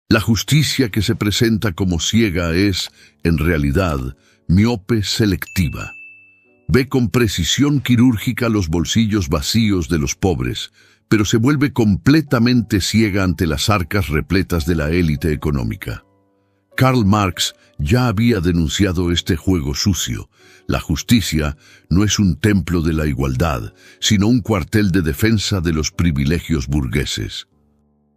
La justicia que se presenta como ciega es, en realidad, miope selectiva. Ve con precisión quirúrgica los bolsillos vacíos de los pobres, pero se vuelve completamente ciega ante las arcas repletas de la élite económica. Karl Marx ya había denunciado este juego sucio. La justicia no es un templo de la igualdad, sino un cuartel de defensa de los privilegios burgueses.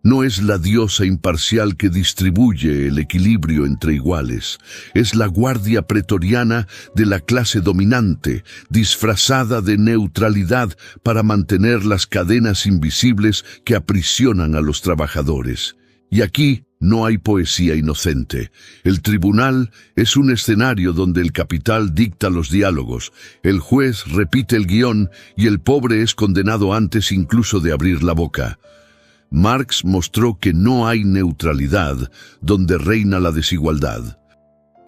No es la diosa imparcial que distribuye el equilibrio entre iguales. Es la guardia pretoriana de la clase dominante, disfrazada de neutralidad para mantener las cadenas invisibles que aprisionan a los trabajadores. Y aquí no hay poesía inocente. El tribunal es un escenario donde el capital dicta los diálogos, el juez repite el guión y el pobre es condenado antes incluso de abrir la boca. Marx mostró que no hay neutralidad donde reina la desigualdad.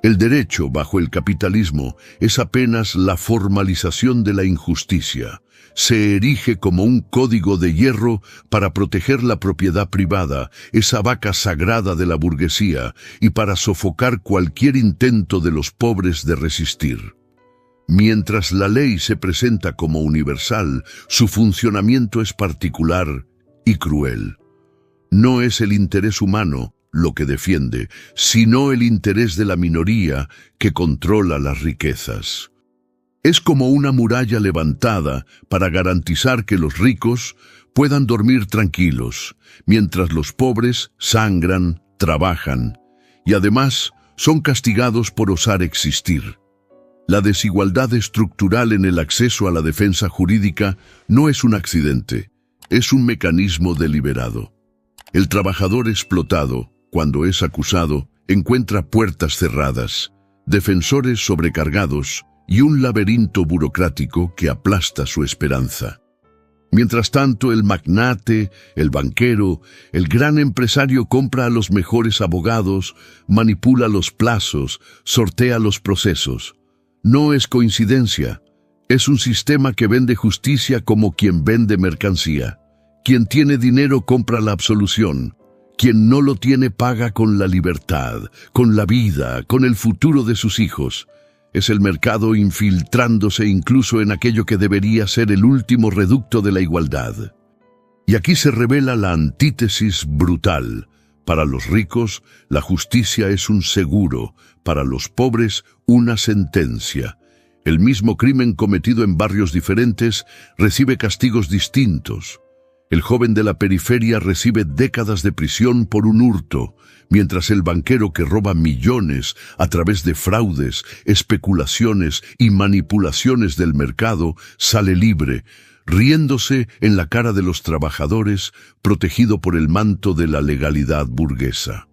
El derecho bajo el capitalismo es apenas la formalización de la injusticia. Se erige como un código de hierro para proteger la propiedad privada, esa vaca sagrada de la burguesía, y para sofocar cualquier intento de los pobres de resistir. Mientras la ley se presenta como universal, su funcionamiento es particular y cruel. No es el interés humano lo que defiende, sino el interés de la minoría que controla las riquezas. Es como una muralla levantada para garantizar que los ricos puedan dormir tranquilos, mientras los pobres sangran, trabajan y además son castigados por osar existir. La desigualdad estructural en el acceso a la defensa jurídica no es un accidente, es un mecanismo deliberado. El trabajador explotado, cuando es acusado, encuentra puertas cerradas, defensores sobrecargados y un laberinto burocrático que aplasta su esperanza. Mientras tanto, el magnate, el banquero, el gran empresario compra a los mejores abogados, manipula los plazos, sortea los procesos. No es coincidencia, es un sistema que vende justicia como quien vende mercancía. Quien tiene dinero compra la absolución. Quien no lo tiene paga con la libertad, con la vida, con el futuro de sus hijos. Es el mercado infiltrándose incluso en aquello que debería ser el último reducto de la igualdad. Y aquí se revela la antítesis brutal. Para los ricos, la justicia es un seguro, para los pobres, una sentencia. El mismo crimen cometido en barrios diferentes recibe castigos distintos. El joven de la periferia recibe décadas de prisión por un hurto, mientras el banquero que roba millones a través de fraudes, especulaciones y manipulaciones del mercado sale libre, riéndose en la cara de los trabajadores, protegido por el manto de la legalidad burguesa.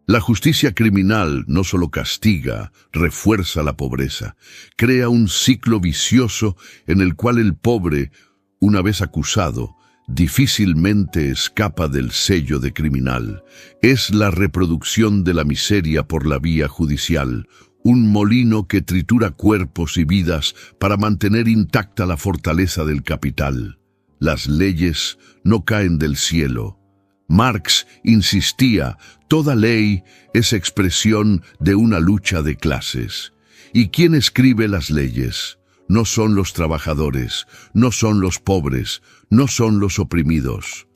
La justicia criminal no solo castiga, refuerza la pobreza, crea un ciclo vicioso en el cual el pobre, una vez acusado, difícilmente escapa del sello de criminal. Es la reproducción de la miseria por la vía judicial, un molino que tritura cuerpos y vidas para mantener intacta la fortaleza del capital. Las leyes no caen del cielo. Marx insistía, toda ley es expresión de una lucha de clases. ¿Y quién escribe las leyes? No son los trabajadores, no son los pobres, no son los oprimidos.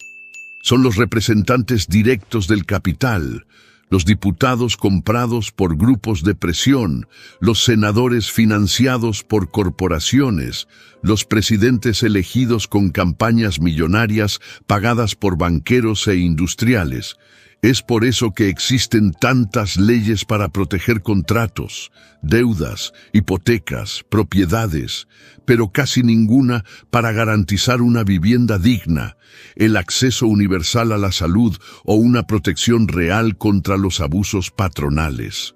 Son los representantes directos del capital, los diputados comprados por grupos de presión, los senadores financiados por corporaciones, los presidentes elegidos con campañas millonarias pagadas por banqueros e industriales. Es por eso que existen tantas leyes para proteger contratos, deudas, hipotecas, propiedades, pero casi ninguna para garantizar una vivienda digna, el acceso universal a la salud o una protección real contra los abusos patronales.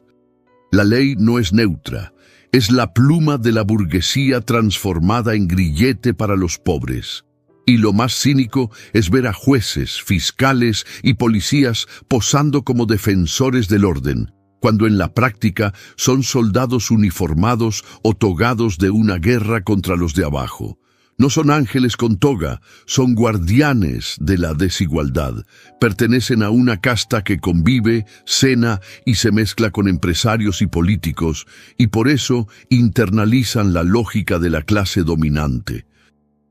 La ley no es neutra, es la pluma de la burguesía transformada en grillete para los pobres. Y lo más cínico es ver a jueces, fiscales y policías posando como defensores del orden, cuando en la práctica son soldados uniformados o togados de una guerra contra los de abajo. No son ángeles con toga, son guardianes de la desigualdad. Pertenecen a una casta que convive, cena y se mezcla con empresarios y políticos, y por eso internalizan la lógica de la clase dominante.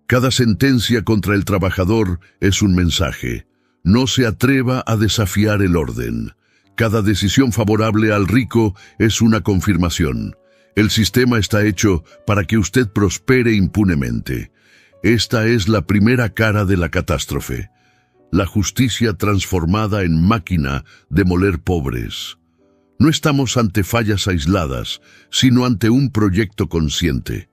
Cada sentencia contra el trabajador es un mensaje. No se atreva a desafiar el orden. Cada decisión favorable al rico es una confirmación. El sistema está hecho para que usted prospere impunemente. Esta es la primera cara de la catástrofe. La justicia transformada en máquina de moler pobres. No estamos ante fallas aisladas, sino ante un proyecto consciente.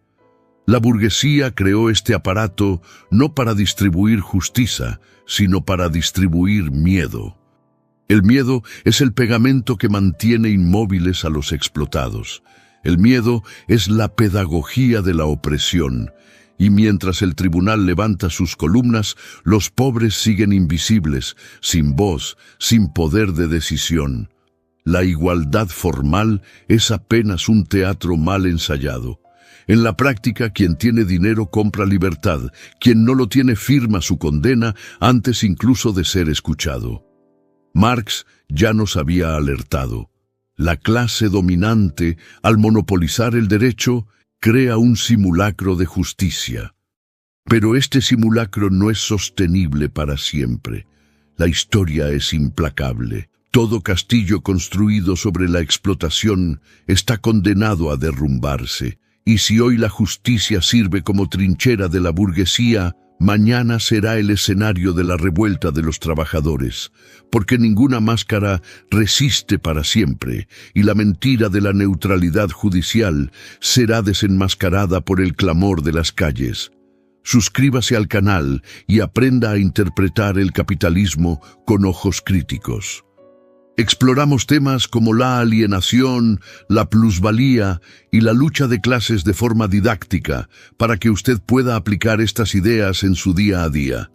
La burguesía creó este aparato no para distribuir justicia, sino para distribuir miedo. El miedo es el pegamento que mantiene inmóviles a los explotados. El miedo es la pedagogía de la opresión. Y mientras el tribunal levanta sus columnas, los pobres siguen invisibles, sin voz, sin poder de decisión. La igualdad formal es apenas un teatro mal ensayado. En la práctica, quien tiene dinero compra libertad, quien no lo tiene firma su condena antes incluso de ser escuchado. Marx ya nos había alertado. La clase dominante, al monopolizar el derecho, crea un simulacro de justicia. Pero este simulacro no es sostenible para siempre. La historia es implacable. Todo castillo construido sobre la explotación está condenado a derrumbarse. Y si hoy la justicia sirve como trinchera de la burguesía, mañana será el escenario de la revuelta de los trabajadores, porque ninguna máscara resiste para siempre, y la mentira de la neutralidad judicial será desenmascarada por el clamor de las calles. Suscríbase al canal y aprenda a interpretar el capitalismo con ojos críticos. Exploramos temas como la alienación, la plusvalía y la lucha de clases de forma didáctica para que usted pueda aplicar estas ideas en su día a día.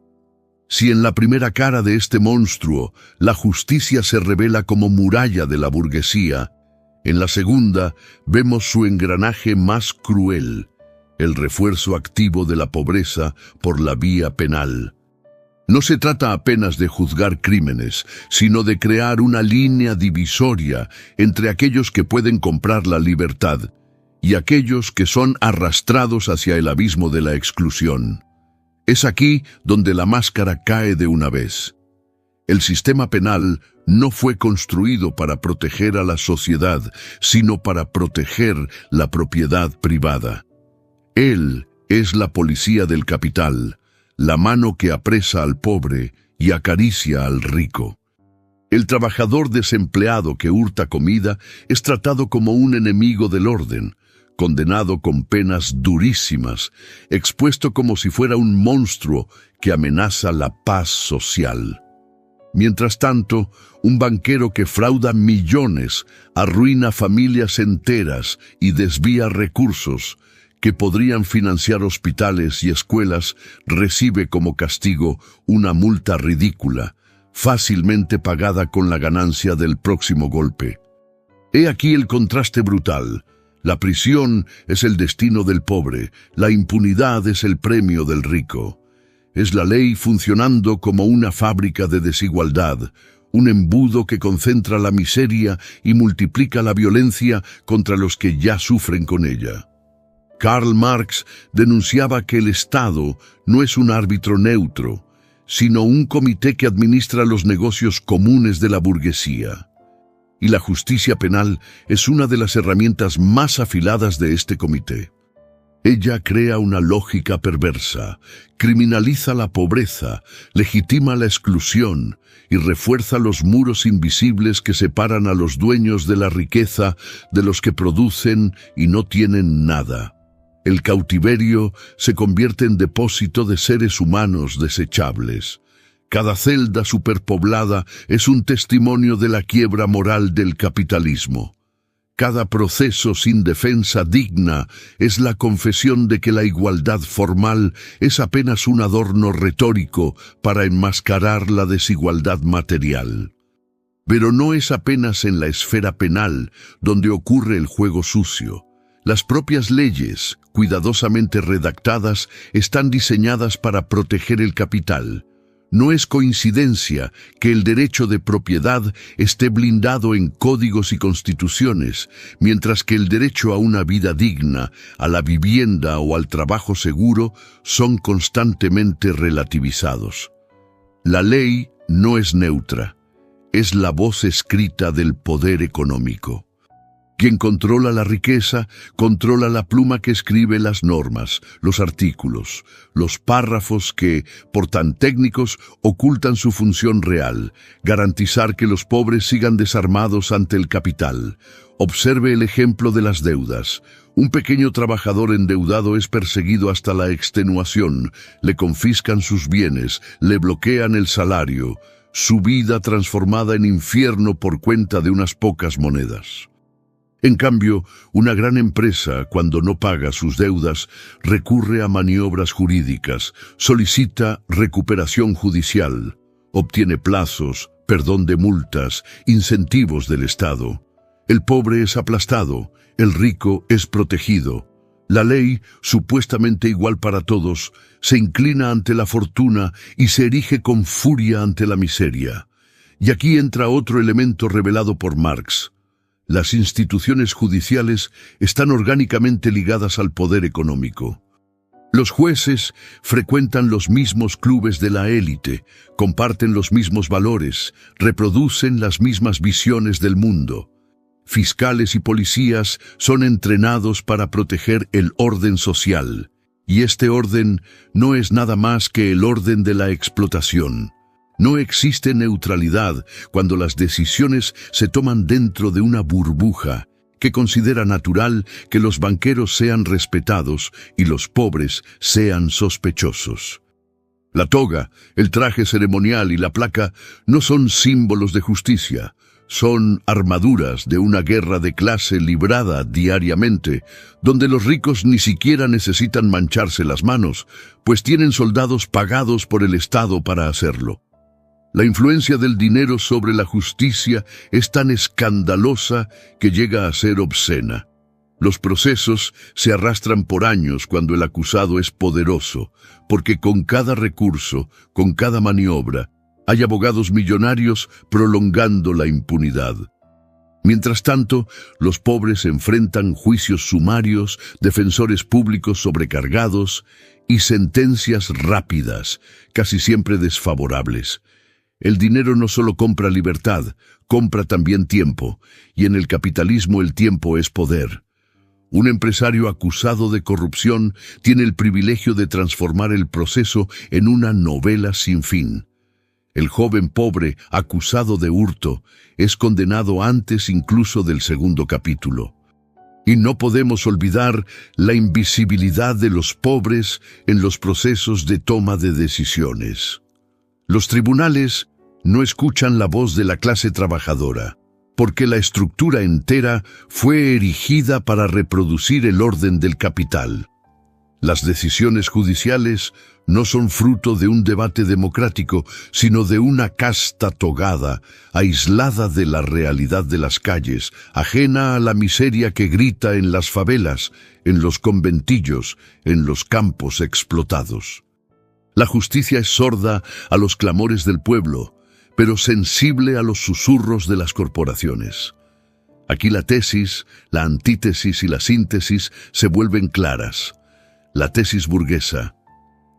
Si en la primera cara de este monstruo la justicia se revela como muralla de la burguesía, en la segunda vemos su engranaje más cruel, el refuerzo activo de la pobreza por la vía penal. No se trata apenas de juzgar crímenes, sino de crear una línea divisoria entre aquellos que pueden comprar la libertad y aquellos que son arrastrados hacia el abismo de la exclusión. Es aquí donde la máscara cae de una vez. El sistema penal no fue construido para proteger a la sociedad, sino para proteger la propiedad privada. Él es la policía del capital, la mano que apresa al pobre y acaricia al rico. El trabajador desempleado que hurta comida es tratado como un enemigo del orden, condenado con penas durísimas, expuesto como si fuera un monstruo que amenaza la paz social. Mientras tanto, un banquero que frauda millones, arruina familias enteras y desvía recursos que podrían financiar hospitales y escuelas, recibe como castigo una multa ridícula, fácilmente pagada con la ganancia del próximo golpe. He aquí el contraste brutal. La prisión es el destino del pobre, la impunidad es el premio del rico. Es la ley funcionando como una fábrica de desigualdad, un embudo que concentra la miseria y multiplica la violencia contra los que ya sufren con ella. Karl Marx denunciaba que el Estado no es un árbitro neutro, sino un comité que administra los negocios comunes de la burguesía. Y la justicia penal es una de las herramientas más afiladas de este comité. Ella crea una lógica perversa, criminaliza la pobreza, legitima la exclusión y refuerza los muros invisibles que separan a los dueños de la riqueza de los que producen y no tienen nada. El cautiverio se convierte en depósito de seres humanos desechables. Cada celda superpoblada es un testimonio de la quiebra moral del capitalismo. Cada proceso sin defensa digna es la confesión de que la igualdad formal es apenas un adorno retórico para enmascarar la desigualdad material. Pero no es apenas en la esfera penal donde ocurre el juego sucio. Las propias leyes, cuidadosamente redactadas, están diseñadas para proteger el capital. No es coincidencia que el derecho de propiedad esté blindado en códigos y constituciones, mientras que el derecho a una vida digna, a la vivienda o al trabajo seguro son constantemente relativizados. La ley no es neutra, es la voz escrita del poder económico. Quien controla la riqueza, controla la pluma que escribe las normas, los artículos, los párrafos que, por tan técnicos, ocultan su función real, garantizar que los pobres sigan desarmados ante el capital. Observe el ejemplo de las deudas. Un pequeño trabajador endeudado es perseguido hasta la extenuación, le confiscan sus bienes, le bloquean el salario, su vida transformada en infierno por cuenta de unas pocas monedas. En cambio, una gran empresa, cuando no paga sus deudas, recurre a maniobras jurídicas, solicita recuperación judicial, obtiene plazos, perdón de multas, incentivos del Estado. El pobre es aplastado, el rico es protegido. La ley, supuestamente igual para todos, se inclina ante la fortuna y se erige con furia ante la miseria. Y aquí entra otro elemento revelado por Marx. Las instituciones judiciales están orgánicamente ligadas al poder económico. Los jueces frecuentan los mismos clubes de la élite, comparten los mismos valores, reproducen las mismas visiones del mundo. Fiscales y policías son entrenados para proteger el orden social, y este orden no es nada más que el orden de la explotación. No existe neutralidad cuando las decisiones se toman dentro de una burbuja que considera natural que los banqueros sean respetados y los pobres sean sospechosos. La toga, el traje ceremonial y la placa no son símbolos de justicia, son armaduras de una guerra de clase librada diariamente, donde los ricos ni siquiera necesitan mancharse las manos, pues tienen soldados pagados por el Estado para hacerlo. La influencia del dinero sobre la justicia es tan escandalosa que llega a ser obscena. Los procesos se arrastran por años cuando el acusado es poderoso, porque con cada recurso, con cada maniobra, hay abogados millonarios prolongando la impunidad. Mientras tanto, los pobres enfrentan juicios sumarios, defensores públicos sobrecargados y sentencias rápidas, casi siempre desfavorables. El dinero no solo compra libertad, compra también tiempo, y en el capitalismo el tiempo es poder. Un empresario acusado de corrupción tiene el privilegio de transformar el proceso en una novela sin fin. El joven pobre, acusado de hurto, es condenado antes incluso del segundo capítulo. Y no podemos olvidar la invisibilidad de los pobres en los procesos de toma de decisiones. Los tribunales no escuchan la voz de la clase trabajadora, porque la estructura entera fue erigida para reproducir el orden del capital. Las decisiones judiciales no son fruto de un debate democrático, sino de una casta togada, aislada de la realidad de las calles, ajena a la miseria que grita en las favelas, en los conventillos, en los campos explotados. La justicia es sorda a los clamores del pueblo, pero sensible a los susurros de las corporaciones. Aquí la tesis, la antítesis y la síntesis se vuelven claras. La tesis burguesa: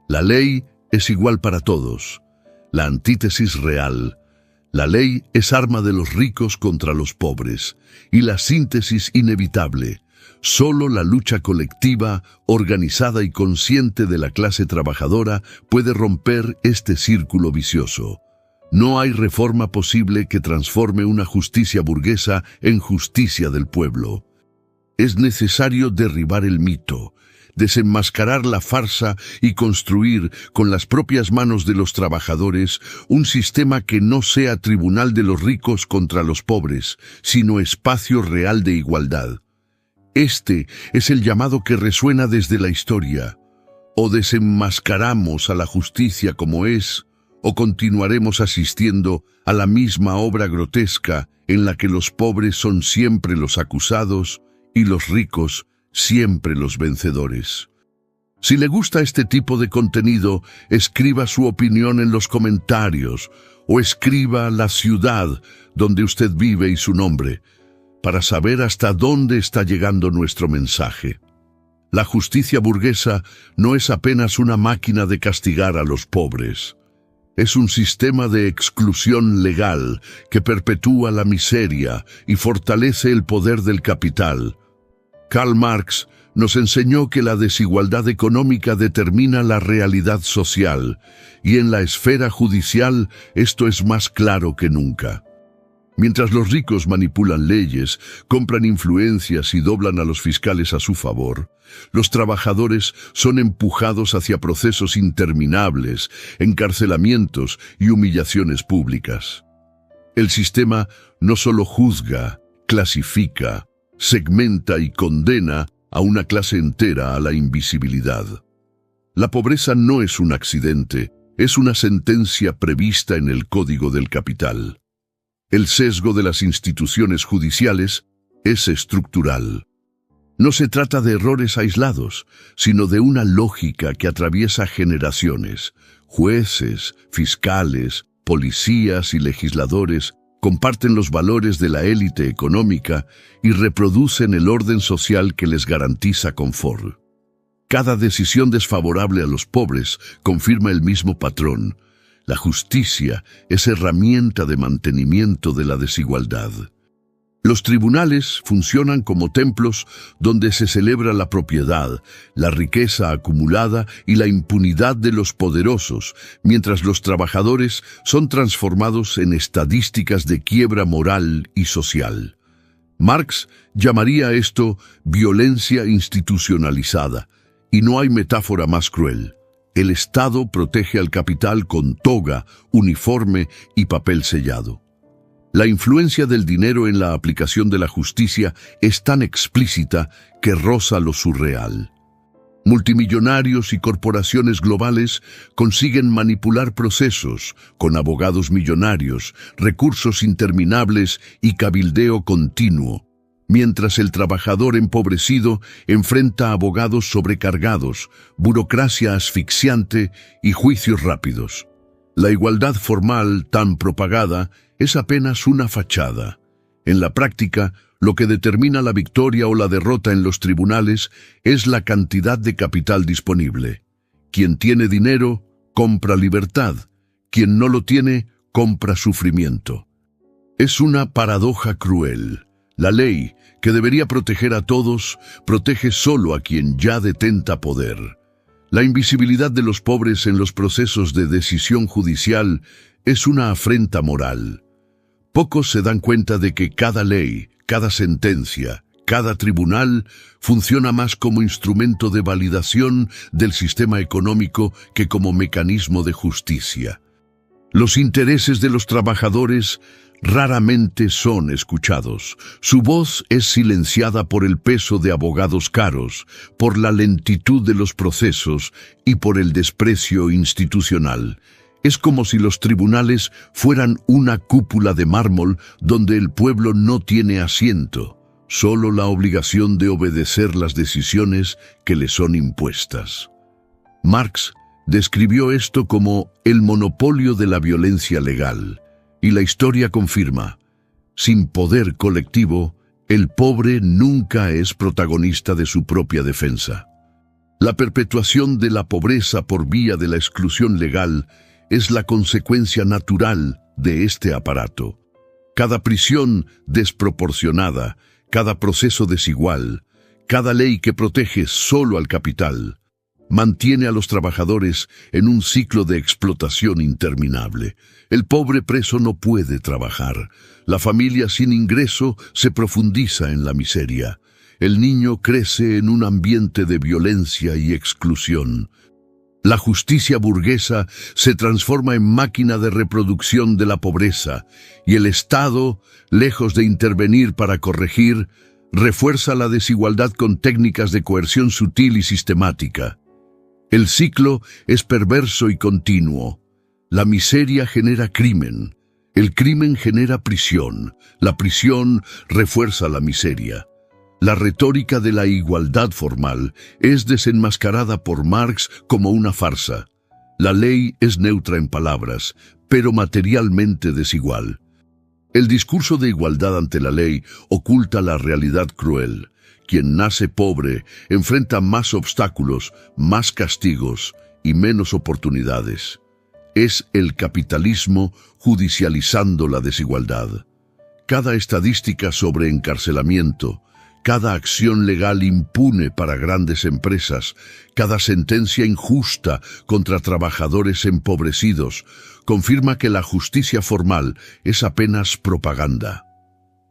la ley es igual para todos. La antítesis real: la ley es arma de los ricos contra los pobres. Y la síntesis inevitable: solo la lucha colectiva, organizada y consciente de la clase trabajadora puede romper este círculo vicioso. No hay reforma posible que transforme una justicia burguesa en justicia del pueblo. Es necesario derribar el mito, desenmascarar la farsa y construir con las propias manos de los trabajadores un sistema que no sea tribunal de los ricos contra los pobres, sino espacio real de igualdad. Este es el llamado que resuena desde la historia. O desenmascaramos a la justicia como es, o continuaremos asistiendo a la misma obra grotesca en la que los pobres son siempre los acusados y los ricos siempre los vencedores. Si le gusta este tipo de contenido, escriba su opinión en los comentarios o escriba la ciudad donde usted vive y su nombre, para saber hasta dónde está llegando nuestro mensaje. La justicia burguesa no es apenas una máquina de castigar a los pobres. Es un sistema de exclusión legal que perpetúa la miseria y fortalece el poder del capital. Karl Marx nos enseñó que la desigualdad económica determina la realidad social, y en la esfera judicial esto es más claro que nunca. Mientras los ricos manipulan leyes, compran influencias y doblan a los fiscales a su favor, los trabajadores son empujados hacia procesos interminables, encarcelamientos y humillaciones públicas. El sistema no solo juzga, clasifica, segmenta y condena a una clase entera a la invisibilidad. La pobreza no es un accidente, es una sentencia prevista en el Código del Capital. El sesgo de las instituciones judiciales es estructural. No se trata de errores aislados, sino de una lógica que atraviesa generaciones. Jueces, fiscales, policías y legisladores comparten los valores de la élite económica y reproducen el orden social que les garantiza confort. Cada decisión desfavorable a los pobres confirma el mismo patrón. La justicia es herramienta de mantenimiento de la desigualdad. Los tribunales funcionan como templos donde se celebra la propiedad, la riqueza acumulada y la impunidad de los poderosos, mientras los trabajadores son transformados en estadísticas de quiebra moral y social. Marx llamaría esto violencia institucionalizada, y no hay metáfora más cruel. El Estado protege al capital con toga, uniforme y papel sellado. La influencia del dinero en la aplicación de la justicia es tan explícita que roza lo surreal. Multimillonarios y corporaciones globales consiguen manipular procesos con abogados millonarios, recursos interminables y cabildeo continuo, mientras el trabajador empobrecido enfrenta abogados sobrecargados, burocracia asfixiante y juicios rápidos. La igualdad formal tan propagada es apenas una fachada. En la práctica, lo que determina la victoria o la derrota en los tribunales es la cantidad de capital disponible. Quien tiene dinero, compra libertad. Quien no lo tiene, compra sufrimiento. Es una paradoja cruel. La ley, que debería proteger a todos, protege solo a quien ya detenta poder. La invisibilidad de los pobres en los procesos de decisión judicial es una afrenta moral. Pocos se dan cuenta de que cada ley, cada sentencia, cada tribunal funciona más como instrumento de validación del sistema económico que como mecanismo de justicia. Los intereses de los trabajadores raramente son escuchados. Su voz es silenciada por el peso de abogados caros, por la lentitud de los procesos y por el desprecio institucional. Es como si los tribunales fueran una cúpula de mármol donde el pueblo no tiene asiento, solo la obligación de obedecer las decisiones que le son impuestas. Marx describió esto como el monopolio de la violencia legal, y la historia confirma: sin poder colectivo, el pobre nunca es protagonista de su propia defensa. La perpetuación de la pobreza por vía de la exclusión legal es la consecuencia natural de este aparato. Cada prisión desproporcionada, cada proceso desigual, cada ley que protege solo al capital, mantiene a los trabajadores en un ciclo de explotación interminable. El pobre preso no puede trabajar. La familia sin ingreso se profundiza en la miseria. El niño crece en un ambiente de violencia y exclusión. La justicia burguesa se transforma en máquina de reproducción de la pobreza, y el Estado, lejos de intervenir para corregir, refuerza la desigualdad con técnicas de coerción sutil y sistemática. El ciclo es perverso y continuo. La miseria genera crimen. El crimen genera prisión. La prisión refuerza la miseria. La retórica de la igualdad formal es desenmascarada por Marx como una farsa. La ley es neutra en palabras, pero materialmente desigual. El discurso de igualdad ante la ley oculta la realidad cruel. Quien nace pobre enfrenta más obstáculos, más castigos y menos oportunidades. Es el capitalismo judicializando la desigualdad. Cada estadística sobre encarcelamiento, cada acción legal impune para grandes empresas, cada sentencia injusta contra trabajadores empobrecidos, confirma que la justicia formal es apenas propaganda.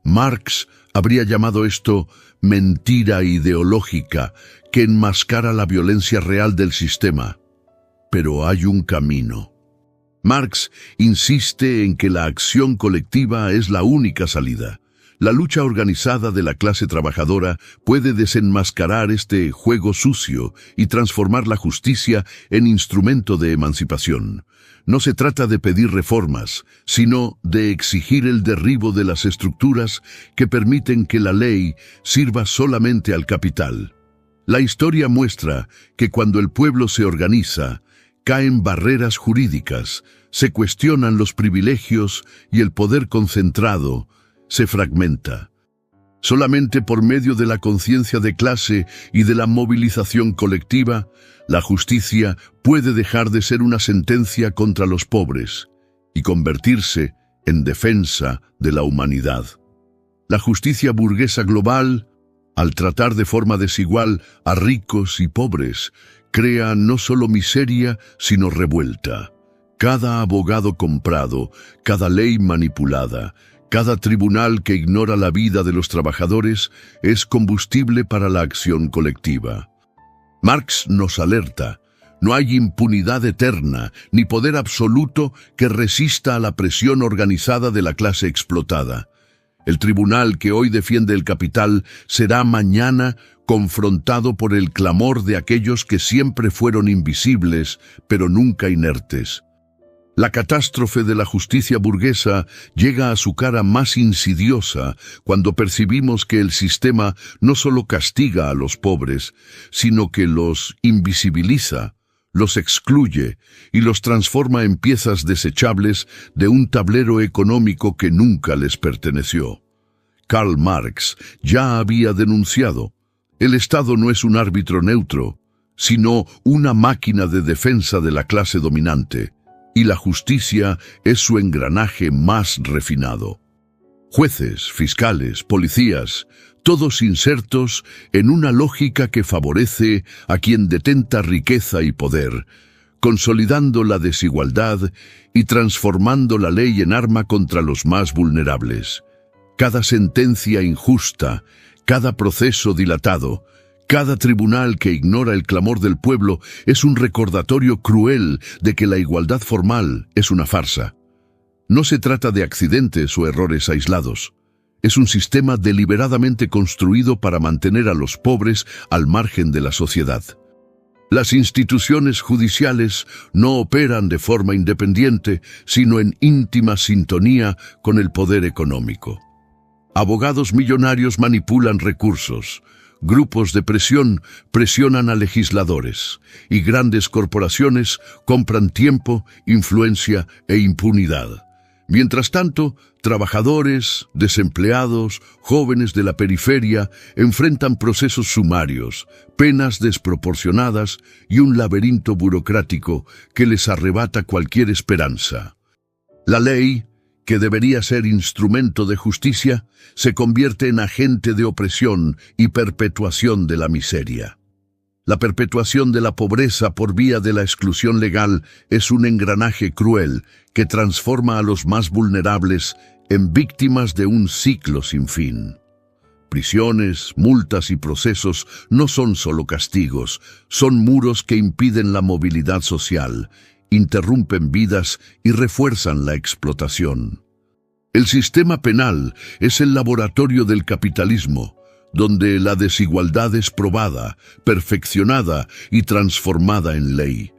Marx habría llamado esto mentira ideológica que enmascara la violencia real del sistema. Pero hay un camino. Marx insiste en que la acción colectiva es la única salida. La lucha organizada de la clase trabajadora puede desenmascarar este juego sucio y transformar la justicia en instrumento de emancipación. No se trata de pedir reformas, sino de exigir el derribo de las estructuras que permiten que la ley sirva solamente al capital. La historia muestra que cuando el pueblo se organiza, caen barreras jurídicas, se cuestionan los privilegios y el poder concentrado se fragmenta. Solamente por medio de la conciencia de clase y de la movilización colectiva, la justicia puede dejar de ser una sentencia contra los pobres y convertirse en defensa de la humanidad. La justicia burguesa global, al tratar de forma desigual a ricos y pobres, crea no solo miseria, sino revuelta. Cada abogado comprado, cada ley manipulada, cada tribunal que ignora la vida de los trabajadores es combustible para la acción colectiva. Marx nos alerta: no hay impunidad eterna ni poder absoluto que resista a la presión organizada de la clase explotada. El tribunal que hoy defiende el capital será mañana confrontado por el clamor de aquellos que siempre fueron invisibles, pero nunca inertes. La catástrofe de la justicia burguesa llega a su cara más insidiosa cuando percibimos que el sistema no solo castiga a los pobres, sino que los invisibiliza, los excluye y los transforma en piezas desechables de un tablero económico que nunca les perteneció. Karl Marx ya había denunciado: el Estado no es un árbitro neutro, sino una máquina de defensa de la clase dominante. Y la justicia es su engranaje más refinado. Jueces, fiscales, policías, todos insertos en una lógica que favorece a quien detenta riqueza y poder, consolidando la desigualdad y transformando la ley en arma contra los más vulnerables. Cada sentencia injusta, cada proceso dilatado, cada tribunal que ignora el clamor del pueblo es un recordatorio cruel de que la igualdad formal es una farsa. No se trata de accidentes o errores aislados. Es un sistema deliberadamente construido para mantener a los pobres al margen de la sociedad. Las instituciones judiciales no operan de forma independiente, sino en íntima sintonía con el poder económico. Abogados millonarios manipulan recursos. Grupos de presión presionan a legisladores y grandes corporaciones compran tiempo, influencia e impunidad. Mientras tanto, trabajadores, desempleados, jóvenes de la periferia enfrentan procesos sumarios, penas desproporcionadas y un laberinto burocrático que les arrebata cualquier esperanza. La ley, que debería ser instrumento de justicia, se convierte en agente de opresión y perpetuación de la miseria. La perpetuación de la pobreza por vía de la exclusión legal es un engranaje cruel que transforma a los más vulnerables en víctimas de un ciclo sin fin. Prisiones, multas y procesos no son solo castigos, son muros que impiden la movilidad social, interrumpen vidas y refuerzan la explotación. El sistema penal es el laboratorio del capitalismo, donde la desigualdad es probada, perfeccionada y transformada en ley.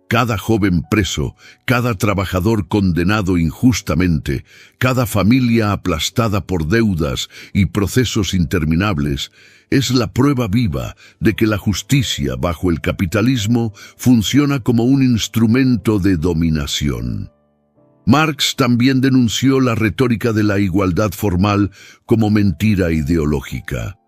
Cada joven preso, cada trabajador condenado injustamente, cada familia aplastada por deudas y procesos interminables, es la prueba viva de que la justicia bajo el capitalismo funciona como un instrumento de dominación. Marx también denunció la retórica de la igualdad formal como mentira ideológica.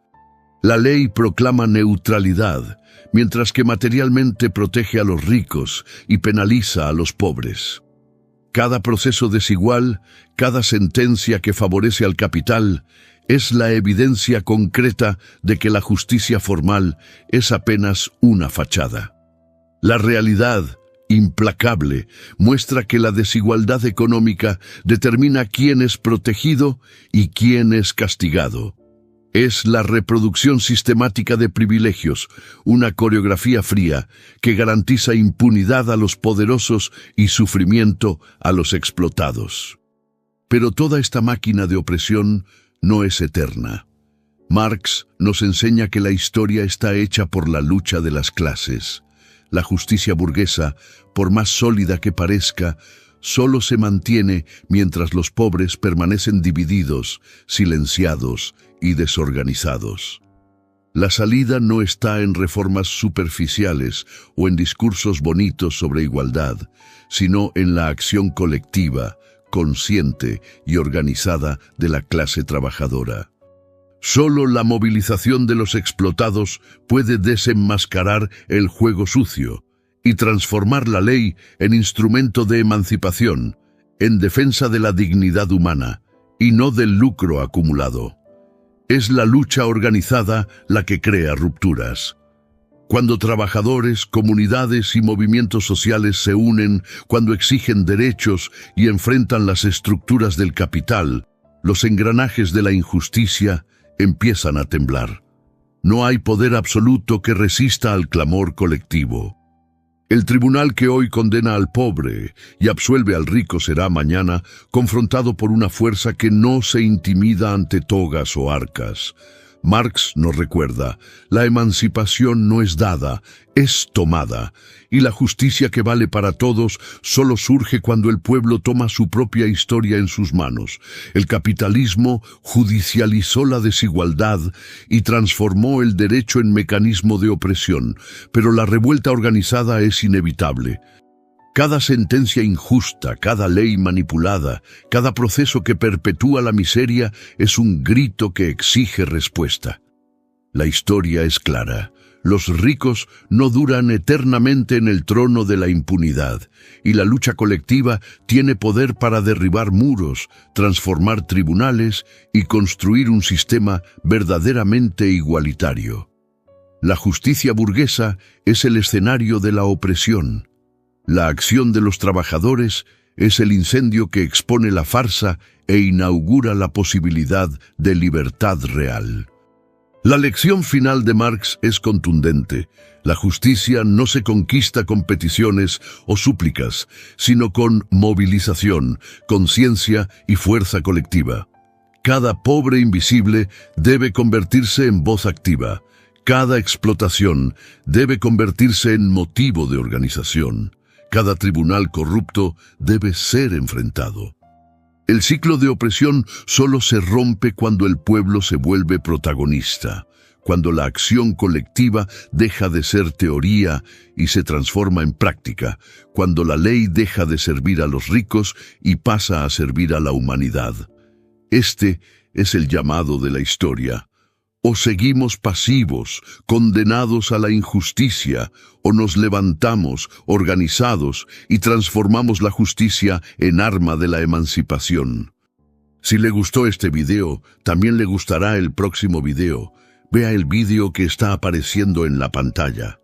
La ley proclama neutralidad, mientras que materialmente protege a los ricos y penaliza a los pobres. Cada proceso desigual, cada sentencia que favorece al capital, es la evidencia concreta de que la justicia formal es apenas una fachada. La realidad, implacable, muestra que la desigualdad económica determina quién es protegido y quién es castigado. Es la reproducción sistemática de privilegios, una coreografía fría que garantiza impunidad a los poderosos y sufrimiento a los explotados. Pero toda esta máquina de opresión no es eterna. Marx nos enseña que la historia está hecha por la lucha de las clases. La justicia burguesa, por más sólida que parezca, solo se mantiene mientras los pobres permanecen divididos, silenciados y desorganizados. La salida no está en reformas superficiales o en discursos bonitos sobre igualdad, sino en la acción colectiva, consciente y organizada de la clase trabajadora. Solo la movilización de los explotados puede desenmascarar el juego sucio y transformar la ley en instrumento de emancipación, en defensa de la dignidad humana y no del lucro acumulado. Es la lucha organizada la que crea rupturas. Cuando trabajadores, comunidades y movimientos sociales se unen, cuando exigen derechos y enfrentan las estructuras del capital, los engranajes de la injusticia empiezan a temblar. No hay poder absoluto que resista al clamor colectivo. El tribunal que hoy condena al pobre y absuelve al rico será mañana confrontado por una fuerza que no se intimida ante togas o arcas. Marx nos recuerda, la emancipación no es dada, es tomada, y la justicia que vale para todos solo surge cuando el pueblo toma su propia historia en sus manos. El capitalismo judicializó la desigualdad y transformó el derecho en mecanismo de opresión, pero la revuelta organizada es inevitable. Cada sentencia injusta, cada ley manipulada, cada proceso que perpetúa la miseria es un grito que exige respuesta. La historia es clara. Los ricos no duran eternamente en el trono de la impunidad, y la lucha colectiva tiene poder para derribar muros, transformar tribunales y construir un sistema verdaderamente igualitario. La justicia burguesa es el escenario de la opresión. La acción de los trabajadores es el incendio que expone la farsa e inaugura la posibilidad de libertad real. La lección final de Marx es contundente. La justicia no se conquista con peticiones o súplicas, sino con movilización, conciencia y fuerza colectiva. Cada pobre invisible debe convertirse en voz activa. Cada explotación debe convertirse en motivo de organización. Cada tribunal corrupto debe ser enfrentado. El ciclo de opresión solo se rompe cuando el pueblo se vuelve protagonista, cuando la acción colectiva deja de ser teoría y se transforma en práctica, cuando la ley deja de servir a los ricos y pasa a servir a la humanidad. Este es el llamado de la historia. O seguimos pasivos, condenados a la injusticia, o nos levantamos, organizados, y transformamos la justicia en arma de la emancipación. Si le gustó este video, también le gustará el próximo video. Vea el vídeo que está apareciendo en la pantalla.